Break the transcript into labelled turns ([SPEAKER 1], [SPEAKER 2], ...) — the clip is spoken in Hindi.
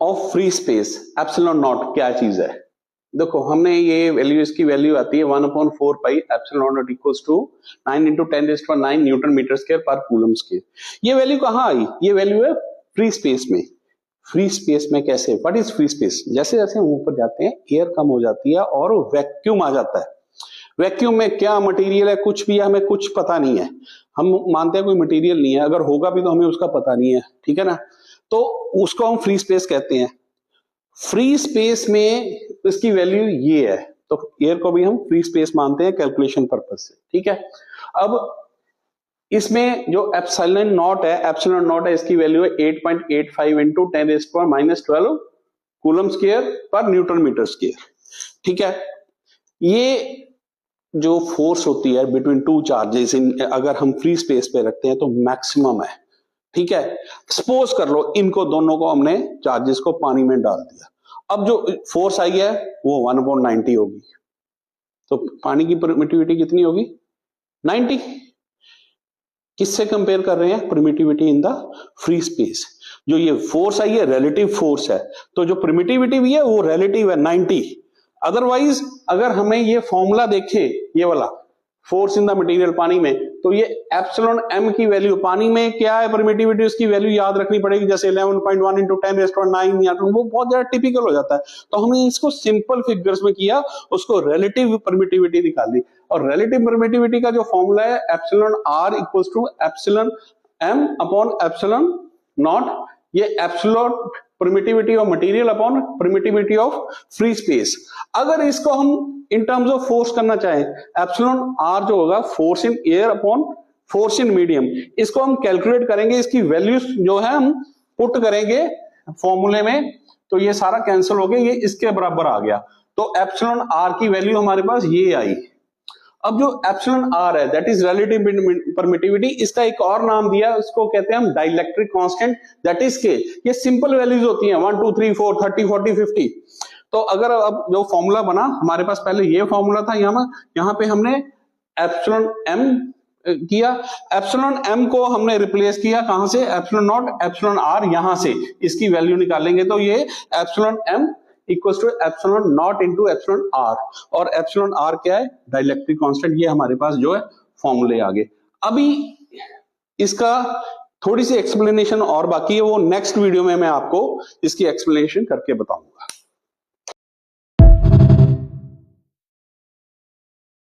[SPEAKER 1] Of free space epsilon not क्या चीज है? देखो हमने ये वैल्यू, इसकी वैल्यू आती है 1/4 pi epsilon not equals to 9 × 10⁹ newton metre square पर कूलम स्क्वायर। ये वैल्यू कहाँ आई? ये वैल्यू है फ्री स्पेस में। फ्री स्पेस में कैसे? What is free space? जैसे जैसे हम ऊपर जाते हैं एयर कम हो जाती है और वैक्यूम आ जाता है। वैक्यूम में क्या मटेरियल है, कुछ भी है, हमें कुछ पता नहीं है। हम मानते हैं कोई मटेरियल नहीं है, अगर होगा भी तो हमें उसका पता नहीं है, ठीक है ना। तो उसको हम फ्री स्पेस कहते हैं। फ्री स्पेस में इसकी वैल्यू ये है, तो एयर को भी हम फ्री स्पेस मानते हैं कैलकुलेशन पर्पज से, ठीक है। अब इसमें जो एप्सिलॉन नॉट है, इसकी वैल्यू है 8.85 × 10⁻⁻12 कूलम स्क्वायर पर न्यूटन मीटर स्क्वायर, ठीक है। ये जो फोर्स होती है बिटवीन टू चार्जेस, अगर हम फ्री स्पेस पे रखते हैं तो मैक्सिमम है, ठीक है। सपोज कर लो इनको दोनों को हमने चार्जेस को पानी में डाल दिया, अब जो फोर्स आई है वो 1/90 होगी, तो पानी की परमिटिविटी कितनी होगी? 90। किससे कंपेयर कर रहे हैं? Permittivity in the free space. जो ये फोर्स आई है रिलेटिव फोर्स है, तो जो परमिटिविटी भी है वो रिलेटिव है 90। अदरवाइज अगर हमें ये फॉर्मूला देखे, ये वाला फोर्स इन द मटेरियल पानी में, तो ये एप्सिलॉन एम की वैल्यू पानी में क्या है परमिटिविटी, उसकी वैल्यू याद रखनी पड़ेगी, जैसे 11.1 × 10⁻⁹ या वो बहुत ज्यादा टिपिकल हो जाता है। तो हमने इसको सिंपल फिगर्स में किया, उसको रिलेटिव परमिटिविटी निकाली, और रिलेटिव परमिटिविटी का जो फॉर्मूला है epsilon r equals to epsilon m upon epsilon naught, ये epsilon permittivity of material upon permittivity of free space. अगर इसको हम इन टर्म्स ऑफ फोर्स करना चाहें, एप्सिलॉन आर जो होगा force in air upon force in medium, इसको हम कैलकुलेट करेंगे, इसकी वैल्यूज जो है हम पुट करेंगे फॉर्मूले में, तो ये सारा कैंसिल हो गया, ये इसके बराबर आ गया। तो एप्सिलॉन आर की वैल्यू हमारे पास ये आई। अब जो एप्सिलॉन आर है दैट इज रिलेटिव परमिटिविटी, इसका एक और नाम दिया, उसको कहते हैं हम डाइलेक्ट्रिक कांस्टेंट, दैट इज के। ये सिंपल वैल्यूज होती हैं 1 2 3 4 30 40 50। तो अगर अब जो फॉर्मूला बना हमारे पास, पहले ये फॉर्मूला था, यहाँ पे हमने एप्सिलॉन एम किया, एप्सिलॉन एम को हमने रिप्लेस किया कहां से? एप्सिलॉन नॉट एप्सिलॉन आर, यहां से इसकी वैल्यू निकालेंगे, तो ये epsilon M equals to epsilon not into epsilon R, और एप्सिलॉन आर क्या है? Dielectric constant. ये हमारे पास जो है फॉर्मूले आ गए। अभी इसका थोड़ी सी एक्सप्लेनेशन और बाकी है, वो नेक्स्ट वीडियो में मैं आपको इसकी एक्सप्लेनेशन करके बताऊंगा।